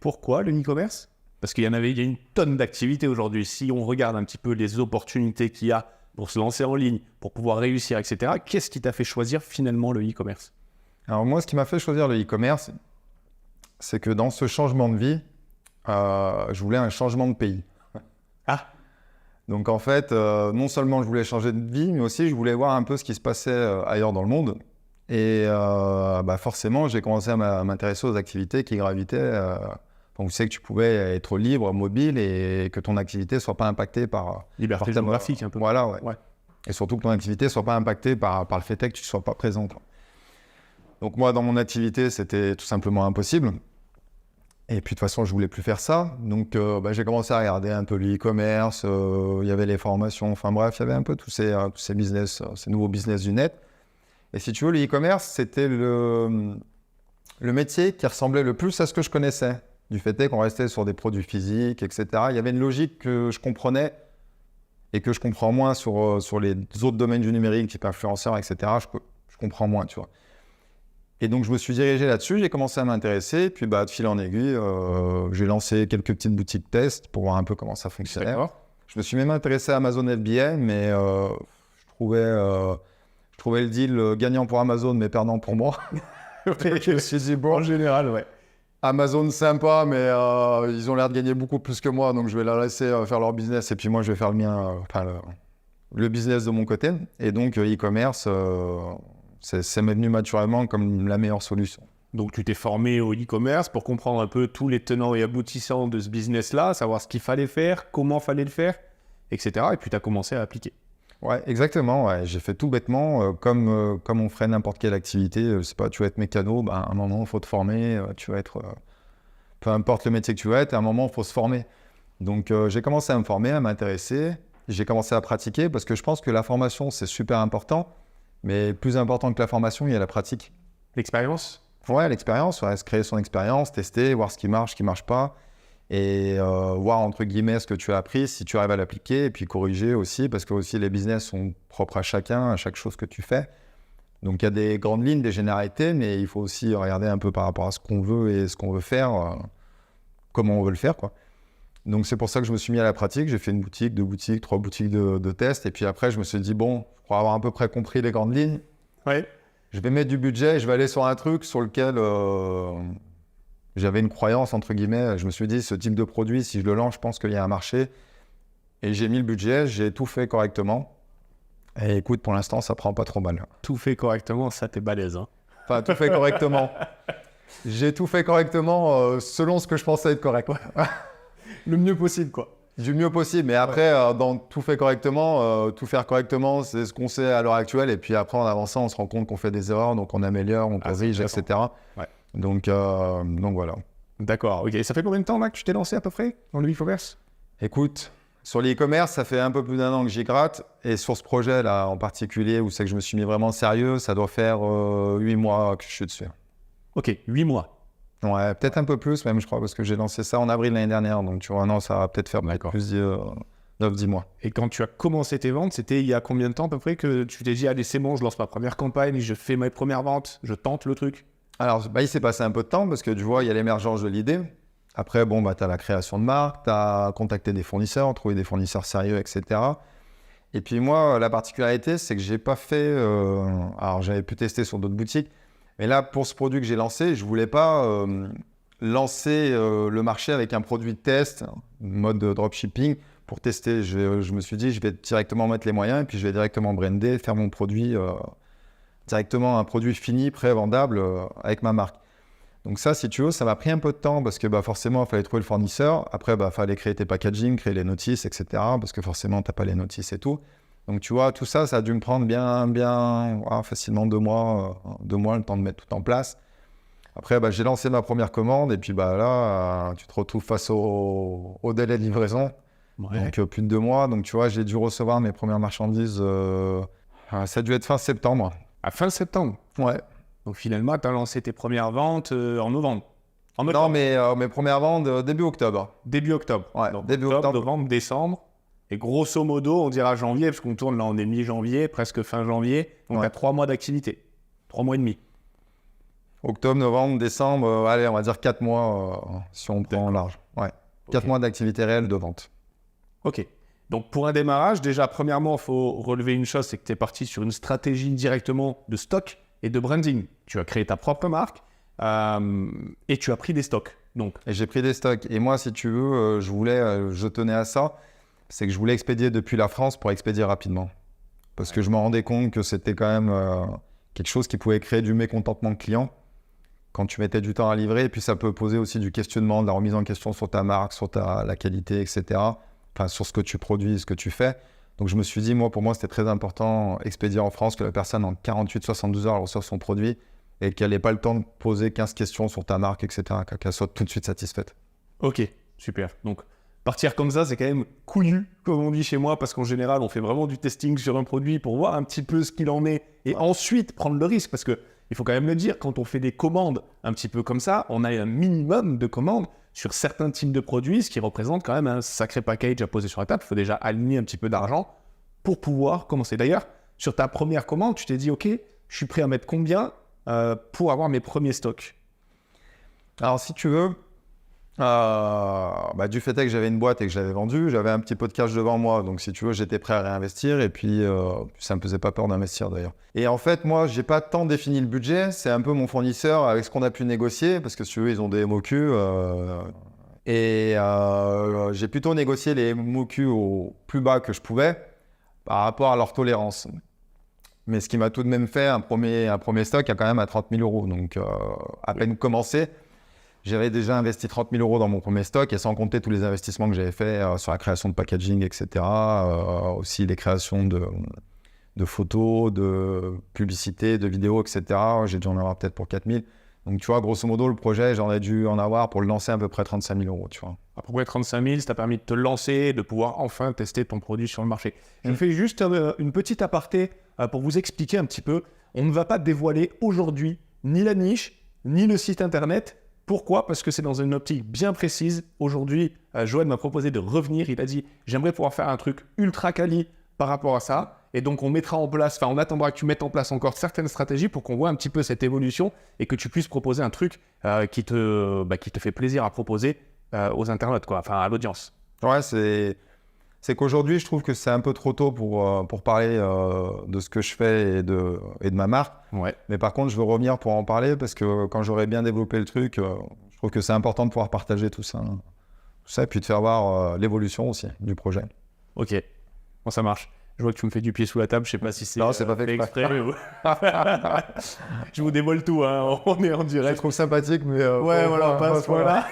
Pourquoi le e-commerce? Parce qu'il y a une tonne d'activités aujourd'hui. Si on regarde un petit peu les opportunités qu'il y a pour se lancer en ligne, pour pouvoir réussir, etc., qu'est-ce qui t'a fait choisir finalement le e-commerce? Alors moi, ce qui m'a fait choisir le e-commerce, c'est que dans ce changement de vie, je voulais un changement de pays. Ah, Donc en fait, non seulement je voulais changer de vie, mais aussi je voulais voir un peu ce qui se passait ailleurs dans le monde. Et forcément, j'ai commencé à m'intéresser aux activités qui gravitaient. Donc tu sais que tu pouvais être libre, mobile et que ton activité ne soit pas impactée par... liberté géographique un peu. Voilà, ouais. Ouais. Et surtout que ton activité ne soit pas impactée par le fait que tu ne sois pas présent. Donc moi, dans mon activité, c'était tout simplement impossible. Et puis de toute façon, je voulais plus faire ça. Donc j'ai commencé à regarder un peu l'e-commerce, il y avait les formations, enfin bref, il y avait un peu tous ces business, ces nouveaux business du net. Et si tu veux, l'e-commerce, c'était le métier qui ressemblait le plus à ce que je connaissais. Du fait qu'on restait sur des produits physiques, etc. Il y avait une logique que je comprenais et que je comprends moins sur les autres domaines du numérique, type influenceur, etc. Je comprends moins, tu vois. Et donc, je me suis dirigé là-dessus, j'ai commencé à m'intéresser, puis de fil en aiguille, j'ai lancé quelques petites boutiques test pour voir un peu comment ça fonctionnait. D'accord. Je me suis même intéressé à Amazon FBA, mais je trouvais le deal gagnant pour Amazon, mais perdant pour moi. Je me suis dit, bon, En général, ouais. Amazon sympa, mais ils ont l'air de gagner beaucoup plus que moi, donc je vais leur laisser faire leur business, et puis moi, je vais faire le mien, le business de mon côté. Et donc, e-commerce... c'est m'est venu naturellement comme la meilleure solution. Donc, tu t'es formé au e-commerce pour comprendre un peu tous les tenants et aboutissants de ce business-là, savoir ce qu'il fallait faire, comment fallait le faire, etc. Et puis, tu as commencé à appliquer. Ouais, exactement. Ouais. J'ai fait tout bêtement, comme on ferait n'importe quelle activité. Je sais pas, tu vas être mécano, à un moment, il faut te former. Tu vas être... peu importe le métier que tu vas être, à un moment, il faut se former. Donc, j'ai commencé à me former, à m'intéresser. J'ai commencé à pratiquer parce que je pense que la formation, c'est super important. Mais plus important que la formation, il y a la pratique. L'expérience? Ouais, l'expérience, ouais, se créer son expérience, tester, voir ce qui marche pas, et voir entre guillemets ce que tu as appris, si tu arrives à l'appliquer, et puis corriger aussi, parce que aussi les business sont propres à chacun, à chaque chose que tu fais. Donc il y a des grandes lignes, des généralités, mais il faut aussi regarder un peu par rapport à ce qu'on veut et ce qu'on veut faire, comment on veut le faire, quoi. Donc c'est pour ça que je me suis mis à la pratique. J'ai fait une boutique, 2 boutiques, 3 boutiques de tests. Et puis après, je me suis dit, bon, pour avoir à peu près compris les grandes lignes, Ouais. je vais mettre du budget et je vais aller sur un truc sur lequel j'avais une croyance, entre guillemets. Je me suis dit, ce type de produit, si je le lance, je pense qu'il y a un marché. Et j'ai mis le budget, j'ai tout fait correctement. Et écoute, pour l'instant, ça prend pas trop mal. Tout fait correctement, ça, t'es balèze, hein. Enfin, tout fait correctement. J'ai tout fait correctement selon ce que je pensais être correct. Le mieux possible, quoi. Du mieux possible, mais après, dans tout fait correctement, tout faire correctement, c'est ce qu'on sait à l'heure actuelle. Et puis après, en avançant, on se rend compte qu'on fait des erreurs, donc on améliore, on corrige, etc. Ouais. Donc voilà. D'accord, ok. Ça fait combien de temps, là, que tu t'es lancé à peu près dans le e-commerce? Écoute, sur l'e-commerce, ça fait un peu plus d'1 an que j'y gratte. Et sur ce projet-là, en particulier, où c'est que je me suis mis vraiment sérieux, ça doit faire 8 mois que je suis dessus. Ok, 8 mois. Ouais, peut-être un peu plus même, je crois, parce que j'ai lancé ça en avril l'année dernière. Donc, tu vois, non, ça va peut-être faire plus de 9-10 mois. Et quand tu as commencé tes ventes, c'était il y a combien de temps à peu près que tu t'es dit, allez, c'est bon, je lance ma première campagne, je fais mes premières ventes, je tente le truc? Alors, il s'est passé un peu de temps parce que tu vois, il y a l'émergence de l'idée. Après, tu as la création de marque, tu as contacté des fournisseurs, trouvé des fournisseurs sérieux, etc. Et puis moi, la particularité, c'est que j'ai pas fait... alors, j'avais pu tester sur d'autres boutiques, mais là, pour ce produit que j'ai lancé, je voulais pas lancer le marché avec un produit de test, mode dropshipping, pour tester. Je me suis dit, je vais directement mettre les moyens et puis je vais directement brander, faire mon produit directement un produit fini, prêt, vendable avec ma marque. Donc ça, si tu veux, ça m'a pris un peu de temps parce que forcément, il fallait trouver le fournisseur. Après, il fallait créer tes packaging, créer les notices, etc. Parce que forcément, tu n'as pas les notices et tout. Donc tu vois, tout ça, ça a dû me prendre bien facilement 2 mois, le temps de mettre tout en place. Après, j'ai lancé ma première commande et puis là, tu te retrouves face au délai de livraison. Ouais. Donc plus de 2 mois. Donc tu vois, j'ai dû recevoir mes premières marchandises. Ça a dû être fin septembre. À fin septembre? Ouais. Donc finalement, tu as lancé tes premières ventes en novembre. Non, mais mes premières ventes début octobre. Début octobre. Ouais, donc, début octobre. Novembre, décembre. Et grosso modo, on dira janvier, parce qu'on tourne là, on est mi-janvier, presque fin janvier. Donc, tu as 3 mois d'activité. 3 mois et demi. Octobre, novembre, décembre, allez, on va dire 4 mois si on prend large. Ouais. 4 mois d'activité réelle de vente. Ok. Donc pour un démarrage, déjà, premièrement, il faut relever une chose, c'est que tu es parti sur une stratégie directement de stock et de branding. Tu as créé ta propre marque et tu as pris des stocks. Donc. Et j'ai pris des stocks. Et moi, si tu veux, je tenais à ça. C'est que je voulais expédier depuis la France pour expédier rapidement. Parce que je me rendais compte que c'était quand même quelque chose qui pouvait créer du mécontentement client quand tu mettais du temps à livrer. Et puis ça peut poser aussi du questionnement, de la remise en question sur ta marque, sur la qualité, etc. Enfin, sur ce que tu produis, ce que tu fais. Donc je me suis dit, pour moi, c'était très important expédier en France, que la personne en 48-72 heures reçoive son produit et qu'elle n'ait pas le temps de poser 15 questions sur ta marque, etc. Qu'elle soit tout de suite satisfaite. Ok, super. Donc partir comme ça, c'est quand même couillu, comme on dit chez moi, parce qu'en général, on fait vraiment du testing sur un produit pour voir un petit peu ce qu'il en est et ensuite prendre le risque. Parce que il faut quand même le dire, quand on fait des commandes un petit peu comme ça, on a un minimum de commandes sur certains types de produits, ce qui représente quand même un sacré package à poser sur la table. Il faut déjà aligner un petit peu d'argent pour pouvoir commencer. D'ailleurs, sur ta première commande, tu t'es dit, ok, je suis prêt à mettre combien pour avoir mes premiers stocks? Alors, si tu veux, du fait que j'avais une boîte et que je l'avais vendue, j'avais un petit peu de cash devant moi. Donc, si tu veux, j'étais prêt à réinvestir. Et puis, ça me faisait pas peur d'investir d'ailleurs. Et en fait, moi, j'ai pas tant défini le budget. C'est un peu mon fournisseur avec ce qu'on a pu négocier. Parce que si tu veux, ils ont des MOQ. J'ai plutôt négocié les MOQ au plus bas que je pouvais par rapport à leur tolérance. Mais ce qui m'a tout de même fait un premier stock à quand même à 30 000 euros. Donc, à peine commencé. J'avais déjà investi 30 000 euros dans mon premier stock et sans compter tous les investissements que j'avais fait sur la création de packaging, etc. Aussi les créations de photos, de publicités, de vidéos, etc. J'ai dû en avoir peut-être pour 4 000. Donc, tu vois, grosso modo, le projet, j'en ai dû en avoir pour le lancer à peu près 35 000 euros, tu vois. À peu près 35 000, ça t'a permis de te lancer, de pouvoir enfin tester ton produit sur le marché. Je fais juste une petite aparté pour vous expliquer un petit peu. On ne va pas dévoiler aujourd'hui ni la niche, ni le site internet. Pourquoi? Parce que c'est dans une optique bien précise. Aujourd'hui, Joël m'a proposé de revenir. Il a dit, j'aimerais pouvoir faire un truc ultra quali par rapport à ça. Et donc, on attendra que tu mettes en place encore certaines stratégies pour qu'on voit un petit peu cette évolution et que tu puisses proposer un truc qui te fait plaisir à proposer aux internautes, quoi, enfin à l'audience. Ouais, c'est qu'aujourd'hui, je trouve que c'est un peu trop tôt pour parler de ce que je fais et de ma marque. Ouais. Mais par contre, je veux revenir pour en parler parce que quand j'aurai bien développé le truc, je trouve que c'est important de pouvoir partager tout ça et puis de faire voir l'évolution aussi du projet. Ok, bon, ça marche. Je vois que tu me fais du pied sous la table, je sais pas si c'est non, c'est pas fait exprès. Je vous dévoile tout, hein. On est en direct. Je trouve sympathique, mais ouais, voilà, pas à ce point-là.